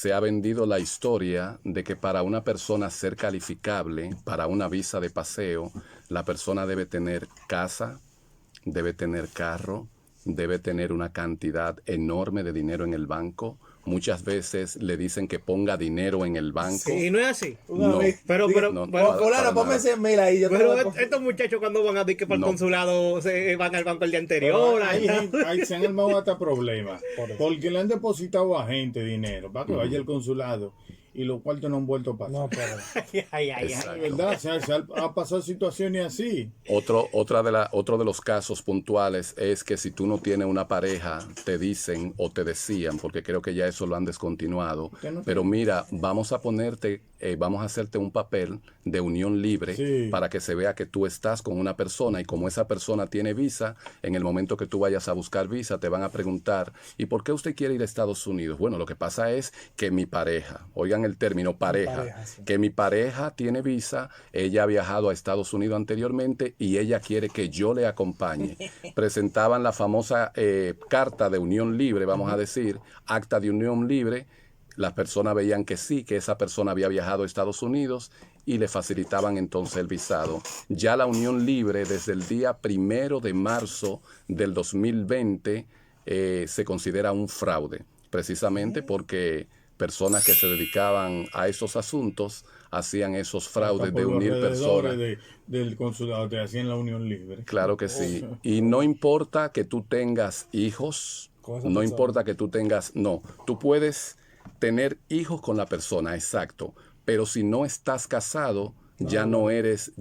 se ha vendido la historia de que para una persona ser calificable para una visa de paseo, la persona debe tener casa, debe tener carro, debe tener una cantidad enorme de dinero en el banco. Muchas veces le dicen que ponga dinero en el banco. Sí, no es así. No, Pero, Fulano, ponme 100,000 ahí. Yo te pero lo pongo. estos muchachos cuando van a decir que para el No. consulado se van al banco el día Pero anterior. se han armado hasta problemas. Porque le han depositado a gente dinero para que vaya al consulado y los cuartos no han vuelto a pasar. No, pero. Exacto. De verdad, ha pasado situaciones así. Otro de los casos puntuales es que si tú no tienes una pareja, te dicen o te decían, porque creo que ya eso lo han descontinuado, pero mira, vamos a hacerte un papel de unión libre Sí. para que se vea que tú estás con una persona y como esa persona tiene visa, en el momento que tú vayas a buscar visa, te van a preguntar, ¿y por qué usted quiere ir a Estados Unidos? Bueno, lo que pasa es que mi pareja, oigan el término pareja, Sí. que mi pareja tiene visa, ella ha viajado a Estados Unidos anteriormente y ella quiere que yo le acompañe. Presentaban la famosa carta de unión libre, vamos a decir, acta de unión libre. Las personas veían que sí, que esa persona había viajado a Estados Unidos y le facilitaban entonces el visado. Ya la unión libre desde el día 1 de marzo del 2020 se considera un fraude, precisamente porque personas que se dedicaban a esos asuntos hacían esos fraudes Hasta por de los unir alrededores personas. del consulado te hacían la unión libre. Claro que sí. Y no importa que tú tengas hijos, Con esa no persona. importa que tú tengas, no, tú puedes tener hijos con la persona, exacto, pero si no estás casado, ya no es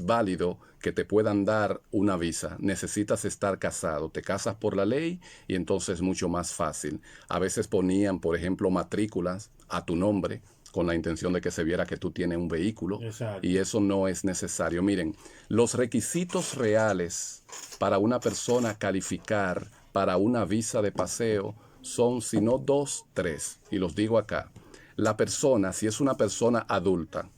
válido que te puedan dar una visa. Necesitas estar casado, te casas por la ley y entonces es mucho más fácil. A veces ponían, por ejemplo, matrículas a tu nombre con la intención de que se viera que tú tienes un vehículo. Exacto. Y eso no es necesario. Miren, los requisitos reales para una persona calificar para una visa de paseo son, si no 2, 3. Y los digo acá. La persona, si es una persona adulta,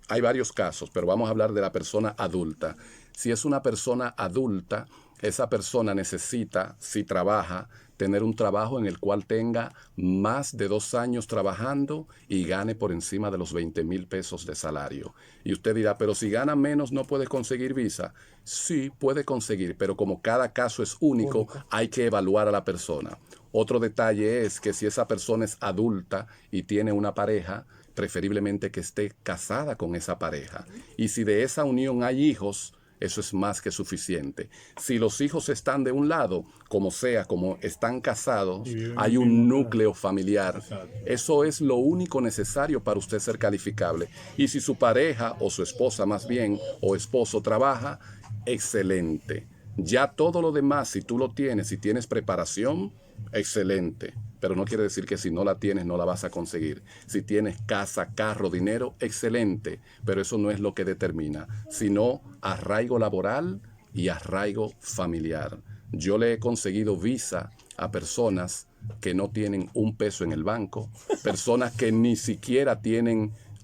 hay varios casos, pero vamos a hablar de la persona adulta. Si es una persona adulta, esa persona necesita, si trabaja, tener un trabajo en el cual tenga más de 2 años trabajando y gane por encima de los 20,000 pesos de salario. Y usted dirá, pero si gana menos no puede conseguir visa. Sí, puede conseguir, pero como cada caso es único, hay que evaluar a la persona. Otro detalle es que si esa persona es adulta y tiene una pareja, preferiblemente que esté casada con esa pareja. Y si de esa unión hay hijos, eso es más que suficiente. Si los hijos están de un lado, como sea, como están casados, hay un núcleo familiar. Exacto. Eso es lo único necesario para usted ser calificable. Y si su pareja, o su esposa más bien, o esposo trabaja, excelente. Ya todo lo demás, si tú lo tienes, si tienes preparación, excelente. Pero no quiere decir que si no la tienes no la vas a conseguir. Si tienes casa, carro, dinero, excelente. Pero eso no es lo que determina, sino arraigo laboral y arraigo familiar. Yo le he conseguido visa a personas que no tienen un peso en el banco, personas que ni siquiera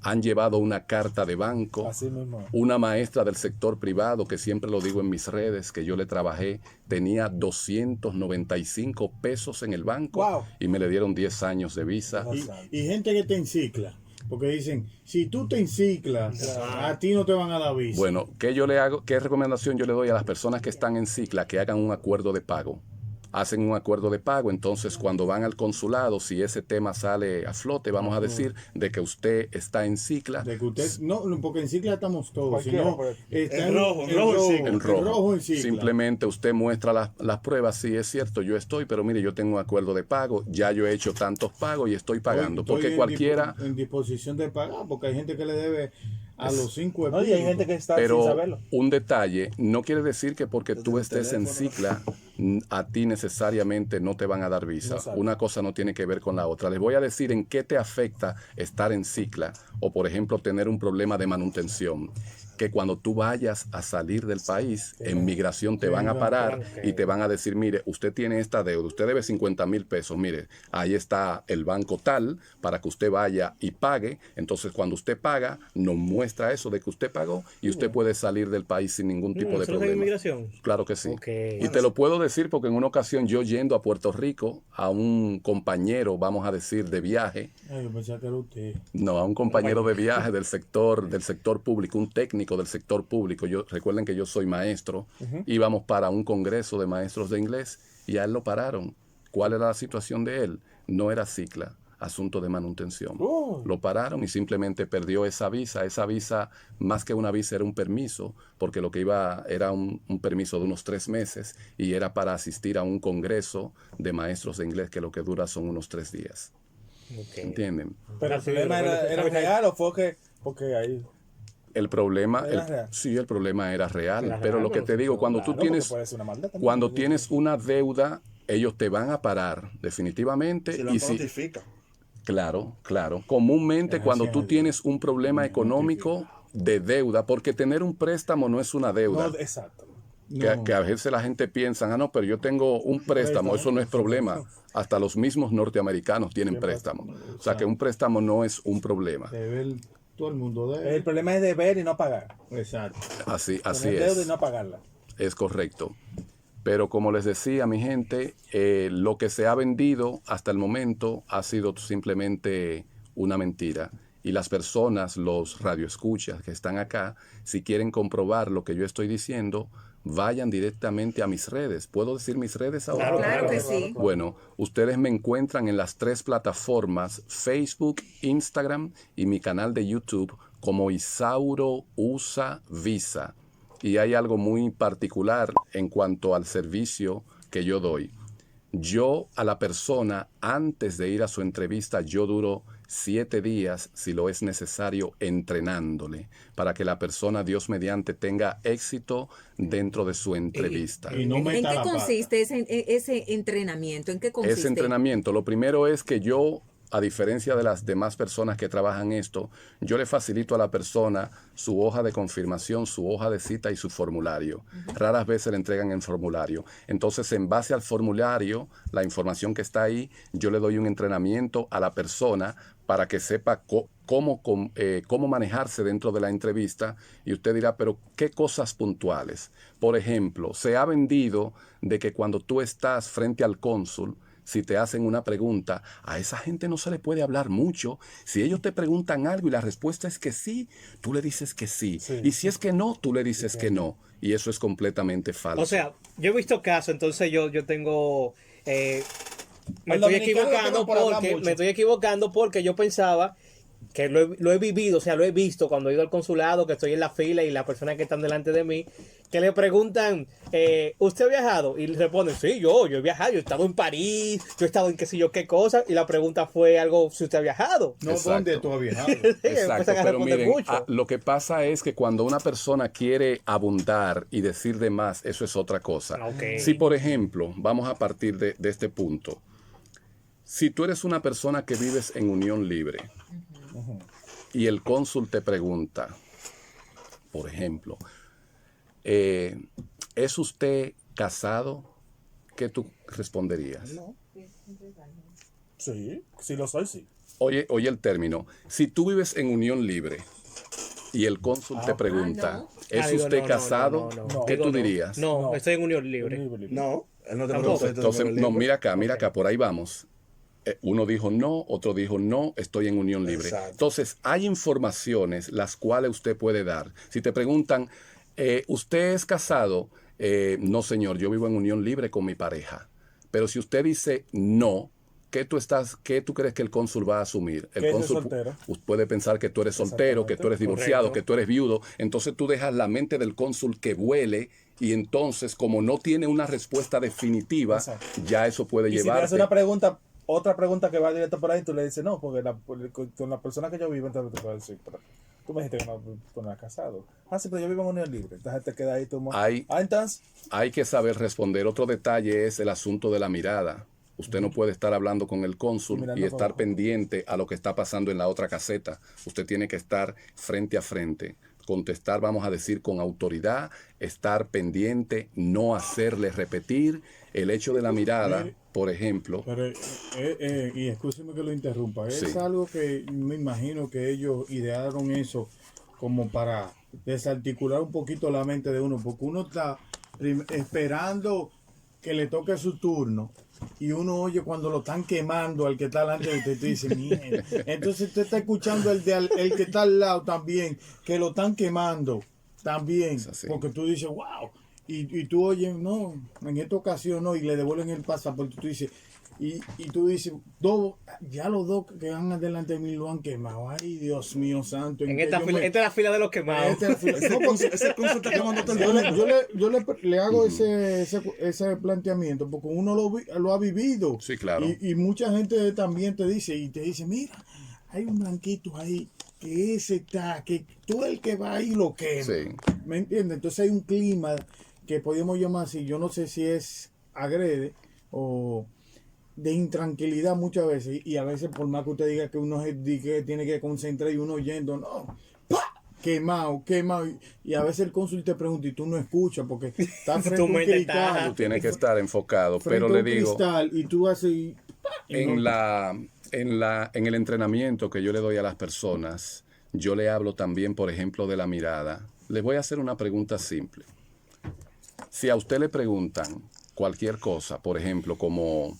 han llevado una carta de banco. Así mismo. Una maestra del sector privado, que siempre lo digo en mis redes, que yo le trabajé, tenía 295 pesos en el banco. Wow. Y me le dieron 10 años de visa. Y gente que te encicla. Porque dicen, si tú te enciclas, a ti no te van a dar visa. Bueno, ¿qué recomendación yo le doy a las personas que están en cicla? Que hagan un acuerdo de pago. Hacen un acuerdo de pago, entonces cuando van al consulado, si ese tema sale a flote, vamos a decir, de que usted está en cicla. De que usted, no, porque en cicla estamos todos, Cualquiera, sino pues. está En rojo En rojo. en cicla. Simplemente usted muestra las pruebas. Sí, es cierto, yo estoy, pero mire, yo tengo un acuerdo de pago, ya yo he hecho tantos pagos y estoy pagando. Estoy Porque en cualquiera... en disposición de pagar, porque hay gente que le debe a los 5 No, y hay gente que está sin Pero saberlo. un detalle, no quiere decir que porque tú estés en cicla, a ti necesariamente no te van a dar visa. No sabe. Una cosa no tiene que ver con la otra. Les voy a decir en qué te afecta estar en cicla o, por ejemplo, tener un problema de manutención. que cuando tú vayas a salir del país, en migración te van a parar y te van a decir, mire, usted tiene esta deuda, usted debe 50,000 pesos, mire, ahí está el banco tal para que usted vaya y pague. Entonces, cuando usted paga, nos muestra eso de que usted pagó y usted puede salir del país sin ningún tipo de ¿Eso es en problema. inmigración? Claro que sí. Ok. Y te lo puedo decir porque en una ocasión yo yendo a Puerto Rico a un compañero, vamos a decir, de viaje, Ay, yo pensaba que era usted. no, a un compañero de viaje del sector público, un técnico del sector público. Recuerden que yo soy maestro, íbamos para un congreso de maestros de inglés y a él lo pararon. ¿Cuál era la situación de él? No era cicla, asunto de manutención. Lo pararon y simplemente perdió esa visa. Esa visa, más que una visa, era un permiso, porque lo que iba era un permiso de unos 3 meses y era para asistir a un congreso de maestros de inglés que lo que dura son unos 3 días. Ok. ¿Entienden? Pero el Sí, problema era real o fue que. Porque ahí. El problema, ¿Era real? sí, el problema era real, Era pero real, lo que pero te digo, cuando Claro, tú tienes, porque puede ser una maldad también. cuando tienes una deuda, ellos te van a parar definitivamente. Si lo Y si, notifica. claro, comúnmente cuando tú tienes un problema económico de deuda, porque tener un préstamo no es una deuda. No, exacto. Que a veces la gente piensa, no, pero yo tengo un préstamo, eso no es problema. Hasta los mismos norteamericanos tienen préstamo. O sea que un préstamo no es un problema. Debe todo el mundo debe. El problema es deber y no pagar. Exacto. Así Tener deuda y es. no pagarla. Es correcto. Pero como les decía, mi gente, lo que se ha vendido hasta el momento ha sido simplemente una mentira. Y las personas, los radioescuchas que están acá, si quieren comprobar lo que yo estoy diciendo, vayan directamente a mis redes. ¿Puedo decir mis redes ahora? Claro que sí. Bueno, ustedes me encuentran en las 3 plataformas, Facebook, Instagram y mi canal de YouTube como Isauro USA Visa. Y hay algo muy particular en cuanto al servicio que yo doy. Yo a la persona, antes de ir a su entrevista, yo duro 7 días, si lo es necesario, entrenándole para que la persona, Dios mediante, tenga éxito dentro de su entrevista. Y no ¿En meta qué la pata. consiste ese entrenamiento? ¿En qué consiste? Ese entrenamiento, lo primero es que yo, a diferencia de las demás personas que trabajan esto, yo le facilito a la persona su hoja de confirmación, su hoja de cita y su formulario. Raras veces le entregan el formulario. Entonces, en base al formulario, la información que está ahí, yo le doy un entrenamiento a la persona para que sepa cómo manejarse dentro de la entrevista. Y usted dirá, pero ¿qué cosas puntuales? Por ejemplo, se ha vendido de que cuando tú estás frente al cónsul, si te hacen una pregunta, a esa gente no se le puede hablar mucho. Si ellos te preguntan algo y la respuesta es que sí, tú le dices que sí. Y si es que no, tú le dices que no. Y eso es completamente falso. O sea, yo he visto casos, entonces yo tengo... me El estoy dominicano equivocando no por hablar porque mucho. me estoy equivocando porque yo pensaba que lo he vivido, o sea, lo he visto cuando he ido al consulado, que estoy en la fila y las personas que están delante de mí, que le preguntan, ¿usted ha viajado? Y le responden, sí, yo he viajado, yo he estado en París, yo he estado en qué sé yo qué cosa, y la pregunta fue algo, si usted ha viajado. No, Exacto. ¿dónde tú has viajado? Exacto, Empiezan a pero responder miren, mucho. lo que pasa es que cuando una persona quiere abundar y decir de más, eso es otra cosa. Ok. Si, por ejemplo, vamos a partir de este punto, si tú eres una persona que vives en unión libre y el cónsul te pregunta, por ejemplo, ¿es usted casado? ¿Qué tú responderías? Sí, sí lo soy, sí. Oye el término. Si tú vives en unión libre y el cónsul te pregunta, no. ¿es Digo, usted no, casado? no. ¿Qué Digo, tú no. dirías? No, estoy en unión libre. No, él no te Tampoco. pregunta. Entonces, no, mira acá, por ahí vamos. Uno dijo no, otro dijo no, estoy en unión libre. Exacto. Entonces, hay informaciones las cuales usted puede dar. Si te preguntan, ¿usted es casado? No, señor, yo vivo en unión libre con mi pareja. Pero si usted dice no, ¿qué tú crees que el cónsul va a asumir? El Que es cónsul soltero. puede pensar que tú eres soltero, que tú eres divorciado, Correcto. que tú eres viudo. Entonces tú dejas la mente del cónsul que vuele y entonces, como no tiene una respuesta definitiva, Exacto. ya eso puede Y si te llevarte. hace una pregunta, otra pregunta que va directo por ahí, tú le dices no, porque con la persona que yo vivo, entonces te puedo decir, pero tú me dijiste que no eras casado. Ah, sí, pero yo vivo en unión libre. Entonces te queda ahí tu entonces. Hay que saber responder. Otro detalle es el asunto de la mirada. Usted no puede estar hablando con el cónsul Mirando y estar con- pendiente a lo que está pasando en la otra caseta. Usted tiene que estar frente a frente. contestar, vamos a decir, con autoridad, estar pendiente, no hacerle repetir. El hecho de la mirada, por ejemplo. Pero, y escúcheme que lo interrumpa, es Sí. algo que me imagino que ellos idearon eso como para desarticular un poquito la mente de uno, porque uno está esperando que le toque su turno y uno oye cuando lo están quemando al que está delante de usted y tú dices, mierda. Entonces usted está escuchando el que está al lado también, que lo están quemando también, Es así. porque tú dices, wow. Y tú oyes, no, en esta ocasión no, y le devuelven el pasaporte. Tú dices, y tú dices, ya los dos que van adelante de mí lo han quemado. Ay, Dios mío santo. En esta es la fila de los quemados. Esta es la fila. No, porque Ese concepto está quemando todo el mundo. yo le hago ese planteamiento porque uno lo ha vivido. Sí, claro. Y mucha gente también te dice, mira, hay un blanquito ahí, que ese está, que tú el que va ahí lo quema. Sí. ¿Me entiendes? Entonces hay un clima que podemos llamar así, yo no sé si es agrede o de intranquilidad muchas veces, y a veces por más que usted diga que uno que tiene que concentrar y uno oyendo, no, ¡pah! Quemado, y a veces el cónsul te pregunta y tú no escuchas porque está frente a un mente está- cristal, Tú tienes que estar enfocado, frente pero a le un digo, cristal y tú haces y, ¡pah! Y en no- en el entrenamiento que yo le doy a las personas, yo le hablo también, por ejemplo, de la mirada. Les voy a hacer una pregunta simple. Si a usted le preguntan cualquier cosa, por ejemplo, como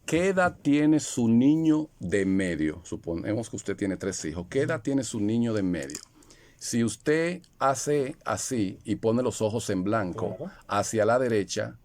¿qué edad tiene su niño de medio? Suponemos que usted tiene 3 hijos. ¿Qué edad tiene su niño de medio? Si usted hace así y pone los ojos en blanco hacia la derecha,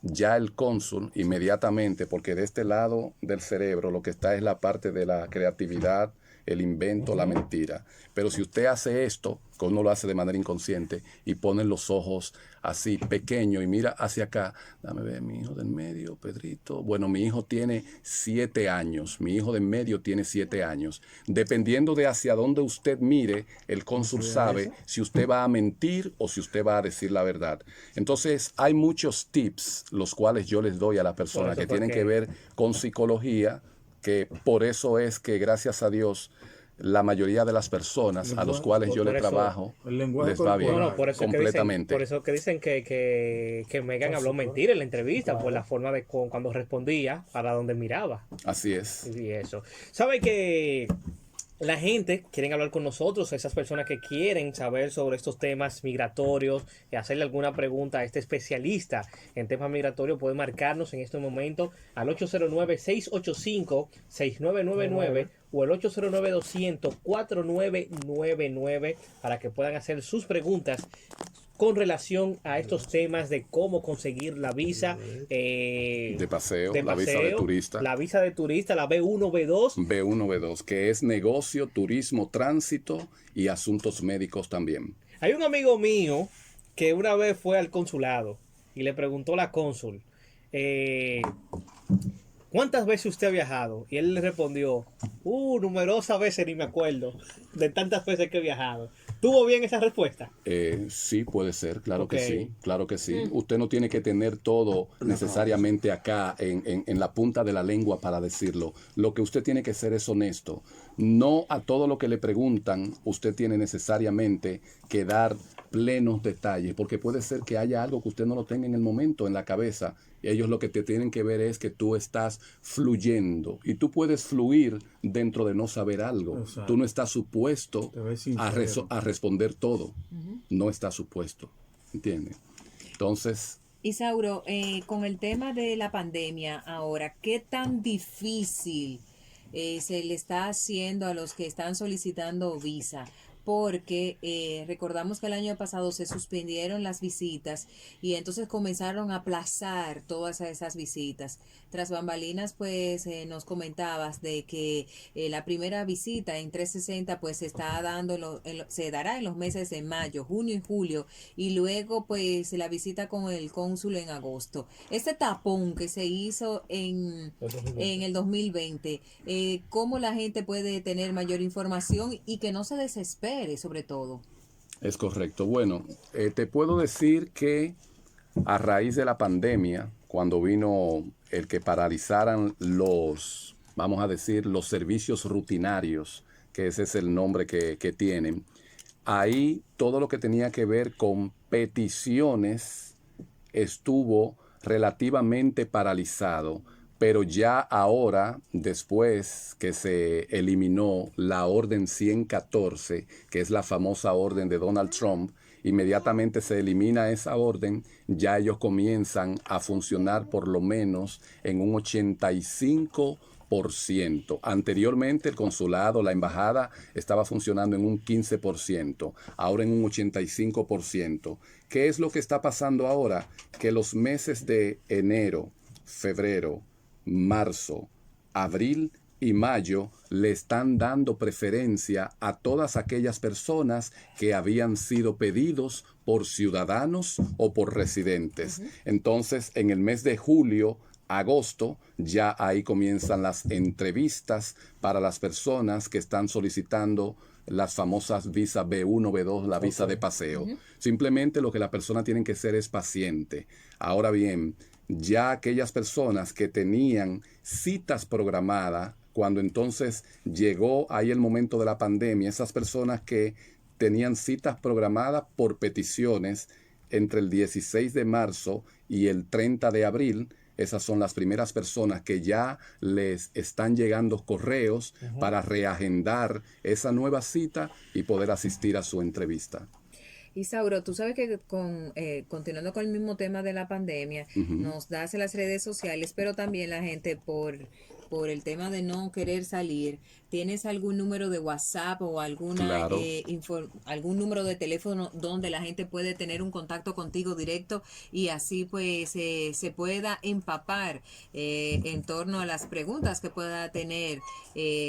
ya el cónsul inmediatamente, porque de este lado del cerebro lo que está es la parte de la creatividad, el invento, la mentira. Pero si usted hace esto, que uno lo hace de manera inconsciente, y pone los ojos así pequeño y mira hacia acá, dame ver, mi hijo del medio, Pedrito. Bueno, mi hijo tiene 7 años, mi hijo del medio tiene 7 años. Dependiendo de hacia dónde usted mire, el cónsul sabe si usted va a mentir o si usted va a decir la verdad. Entonces, hay muchos tips, los cuales yo les doy a la persona Por eso que tienen fue que- que ver con psicología, que por eso es que gracias a Dios la mayoría de las personas a los cuales yo por le eso- trabajo el lenguaje les va bien corporal. No, por eso completamente. por eso que dicen que Megan habló mentira en la entrevista, por la forma de cuando respondía, para donde miraba. Así es. Y eso. ¿Sabe que la gente quiere hablar con nosotros, esas personas que quieren saber sobre estos temas migratorios y hacerle alguna pregunta a este especialista en temas migratorios? Puede marcarnos en este momento al 809-685-6999 o el 809-200-4999 para que puedan hacer sus preguntas con relación a estos temas de cómo conseguir la visa De paseo, de la visa de paseo, turista. la visa de turista, la B1, B2. B1, B2, que es negocio, turismo, tránsito y asuntos médicos también. Hay un amigo mío que una vez fue al consulado y le preguntó a la cónsul, ¿cuántas veces usted ha viajado? Y él le respondió, numerosas veces, ni me acuerdo de tantas veces que he viajado. ¿Tuvo bien esa respuesta? Sí, puede ser, claro Ok. que sí, claro que sí. Usted no tiene que tener todo necesariamente acá en la punta de la lengua para decirlo. Lo que usted tiene que ser es honesto. No a todo lo que le preguntan usted tiene necesariamente que dar plenos detalles, porque puede ser que haya algo que usted no lo tenga en el momento en la cabeza. Ellos lo que te tienen que ver es que tú estás fluyendo y tú puedes fluir dentro de no saber algo. Exacto. Tú no estás supuesto Te ves a, sincero. a responder todo. No está supuesto. ¿Entiendes? Entonces, Isauro, con el tema de la pandemia ahora, ¿qué tan difícil se le está haciendo a los que están solicitando visa? Porque recordamos que el año pasado se suspendieron las visitas y entonces comenzaron a aplazar todas esas visitas. Tras bambalinas, pues nos comentabas de que la primera visita en 360 pues se está dando se dará en los meses de mayo, junio y julio, y luego pues la visita con el cónsul en agosto. Este tapón que se hizo en el 2020, ¿cómo la gente puede tener mayor información y que no se desespere sobre todo? es correcto. Bueno, te puedo decir que a raíz de la pandemia, cuando vino el que paralizaran los, vamos a decir, los servicios rutinarios, que ese es el nombre que tienen, ahí todo lo que tenía que ver con peticiones estuvo relativamente paralizado, pero ya ahora, después que se eliminó la Orden 114, que es la famosa orden de Donald Trump, inmediatamente se elimina esa orden, ya ellos comienzan a funcionar por lo menos en un 85%. Anteriormente el consulado, la embajada estaba funcionando en un 15%, ahora en un 85%. ¿Qué es lo que está pasando ahora? Que los meses de enero, febrero, marzo, abril y mayo le están dando preferencia a todas aquellas personas que habían sido pedidos por ciudadanos o por residentes. Entonces, en el mes de julio, agosto, ya ahí comienzan las entrevistas para las personas que están solicitando las famosas visas B1, B2, la visa de paseo. Simplemente lo que la persona tiene que hacer es paciente. Ahora bien, ya aquellas personas que tenían citas programadas, cuando entonces llegó ahí el momento de la pandemia, esas personas que tenían citas programadas por peticiones entre el 16 de marzo y el 30 de abril, esas son las primeras personas que ya les están llegando correos para reagendar esa nueva cita y poder asistir a su entrevista. Isauro, tú sabes que continuando con el mismo tema de la pandemia, nos das en las redes sociales, pero también la gente por el tema de no querer salir, ¿tienes algún número de WhatsApp o alguna Claro. algún número de teléfono donde la gente puede tener un contacto contigo directo y así pues se pueda empapar en torno a las preguntas que pueda tener,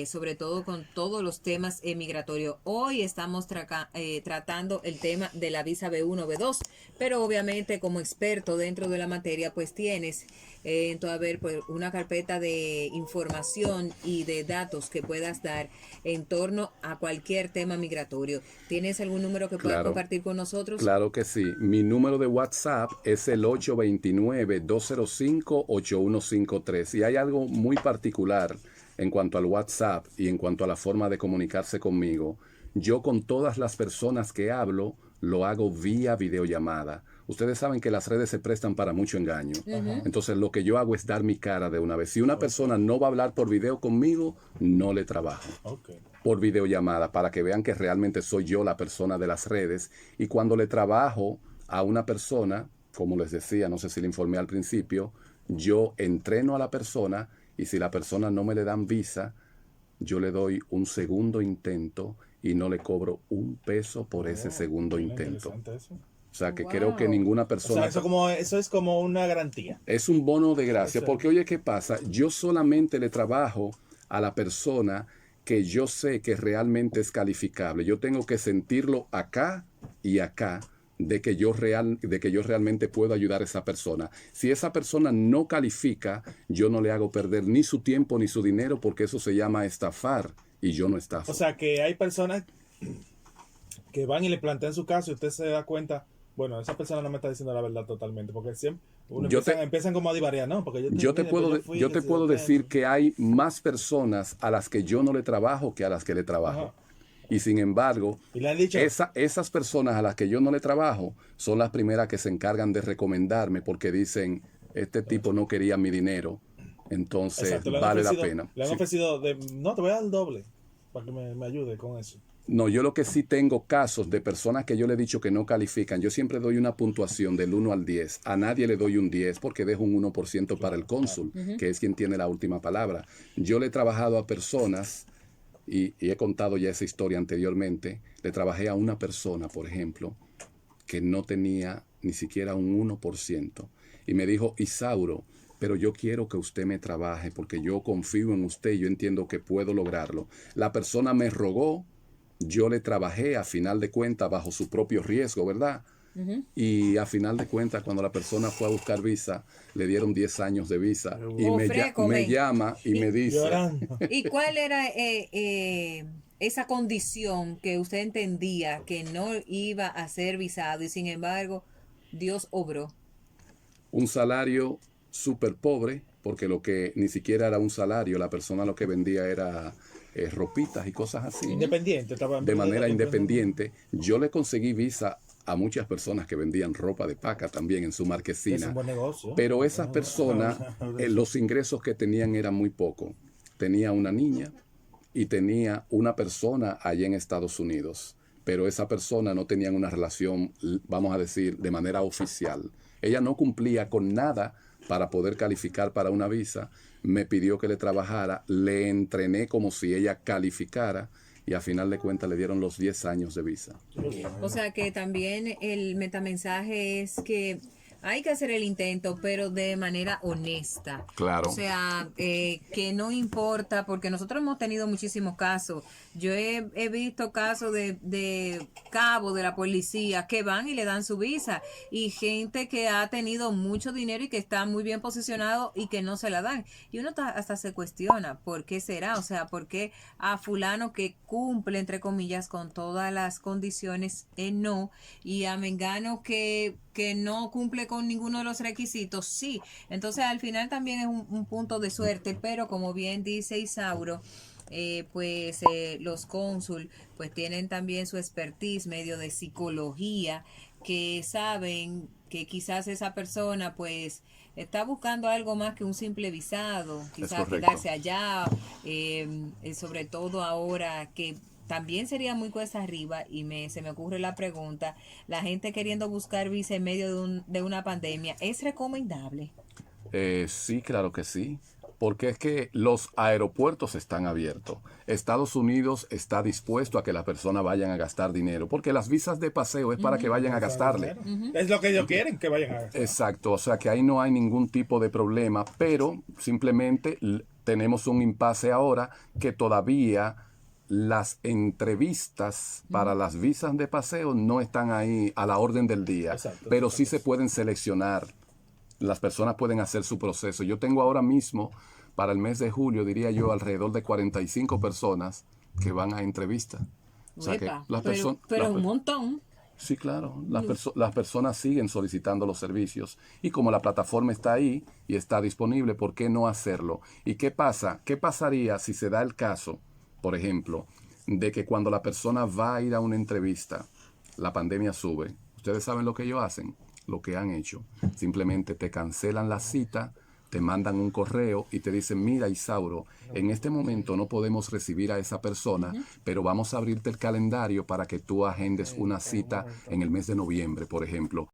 sobre todo con todos los temas migratorios? Hoy estamos tratando el tema de la visa B1, B2, pero obviamente como experto dentro de la materia pues tienes entonces, a ver, pues una carpeta de información y de datos que puedas dar en torno a cualquier tema migratorio. ¿Tienes algún número que puedas Claro. compartir con nosotros? Claro que sí. Mi número de WhatsApp es el 829-205-8153. Y hay algo muy particular en cuanto al WhatsApp y en cuanto a la forma de comunicarse conmigo. Yo con todas las personas que hablo, lo hago vía videollamada. Ustedes saben que las redes se prestan para mucho engaño. Entonces lo que yo hago es dar mi cara de una vez. Si una persona no va a hablar por video conmigo, no le trabajo. Por videollamada, para que vean que realmente soy yo la persona de las redes. Y cuando le trabajo a una persona, como les decía, no sé si le informé al principio, yo entreno a la persona y si la persona no me le dan visa, yo le doy un segundo intento y no le cobro un peso por ese segundo intento. O sea, que creo que ninguna O persona... sea, eso es como una garantía. Es un bono de gracia, Eso. porque oye, ¿qué pasa? Yo solamente le trabajo a la persona que yo sé que realmente es calificable. Yo tengo que sentirlo acá y acá de que yo realmente puedo ayudar a esa persona. Si esa persona no califica, yo no le hago perder ni su tiempo ni su dinero, porque eso se llama estafar y yo no estafo. O sea, que hay personas que van y le plantean su caso y usted se da cuenta, bueno, esa persona no me está diciendo la verdad totalmente, porque siempre empiezan como a divariar, ¿no? Porque yo te puedo decir que hay más personas a las que yo no le trabajo que a las que le trabajo. Ajá. Y sin embargo, Y le han dicho, esas personas a las que yo no le trabajo son las primeras que se encargan de recomendarme porque dicen, este tipo no quería mi dinero, entonces exacto, le han vale la ofrecido- pena. Le han Sí. ofrecido, no, te voy a dar el doble para que me ayude con eso. No, yo lo que sí tengo casos de personas que yo le he dicho que no califican. Yo siempre doy una puntuación del 1 al 10. A nadie le doy un 10 porque dejo un 1% para el cónsul, que es quien tiene la última palabra. Yo le he trabajado a personas, y he contado ya esa historia anteriormente, le trabajé a una persona, por ejemplo, que no tenía ni siquiera un 1%. Y me dijo, Isauro, pero yo quiero que usted me trabaje porque yo confío en usted y yo entiendo que puedo lograrlo. La persona me rogó. Yo le trabajé a final de cuentas bajo su propio riesgo, ¿verdad? Y a final de cuentas, cuando la persona fue a buscar visa, le dieron 10 años de visa. Y me llama y me dice... Llorando. ¿Y cuál era esa condición que usted entendía que no iba a ser visado y sin embargo Dios obró? Un salario súper pobre, porque lo que ni siquiera era un salario, la persona lo que vendía era ropitas y cosas así. Independiente, estaba De manera independiente. Yo le conseguí visa a muchas personas que vendían ropa de paca también en su Es marquesina. un buen negocio. Pero esas personas, los ingresos que tenían eran muy pocos. Tenía una niña y tenía una persona allá en Estados Unidos. Pero esa persona no tenía una relación, vamos a decir, de manera oficial. Ella no cumplía con nada para poder calificar para una visa. Me pidió que le trabajara, le entrené como si ella calificara y a final de cuentas le dieron los 10 años de visa. O sea que también el metamensaje es que hay que hacer el intento, pero de manera honesta. Claro. O sea, que no importa, porque nosotros hemos tenido muchísimos casos. Yo he visto casos de cabo de la policía que van y le dan su visa, y gente que ha tenido mucho dinero y que está muy bien posicionado y que no se la dan. Y uno hasta se cuestiona, ¿por qué será? O sea, ¿por qué a fulano que cumple, entre comillas, con todas las condiciones, no? Y a mengano que no cumple con ninguno de los requisitos, sí. Entonces al final también es un punto de suerte, pero como bien dice Isauro, los cónsul pues tienen también su expertise medio de psicología, que saben que quizás esa persona pues está buscando algo más que un simple visado, quizás correcto. quedarse allá, sobre todo ahora que también sería muy cuesta arriba, y se me ocurre la pregunta, la gente queriendo buscar visa en medio de una pandemia, ¿es recomendable? Sí, claro que sí, porque es que los aeropuertos están abiertos. Estados Unidos está dispuesto a que las personas vayan a gastar dinero, porque las visas de paseo es para que vayan a gastarle. Es lo que ellos quieren, que vayan a gastar. Exacto, o sea que ahí no hay ningún tipo de problema, pero simplemente tenemos un impasse ahora que todavía las entrevistas para las visas de paseo no están ahí a la orden del día, Exacto, pero sí se pueden seleccionar. Las personas pueden hacer su proceso. Yo tengo ahora mismo, para el mes de julio, diría yo, alrededor de 45 personas que van a entrevista. O sea que Uepa, las pero personas... un montón. Sí, claro. Las personas siguen solicitando los servicios. Y como la plataforma está ahí y está disponible, ¿por qué no hacerlo? ¿Y qué pasa? ¿Qué pasaría si se da el caso, por ejemplo, de que cuando la persona va a ir a una entrevista, la pandemia sube? Ustedes saben lo que ellos hacen, lo que han hecho. Simplemente te cancelan la cita, te mandan un correo y te dicen, mira Isauro, en este momento no podemos recibir a esa persona, pero vamos a abrirte el calendario para que tú agendes una cita en el mes de noviembre, por ejemplo.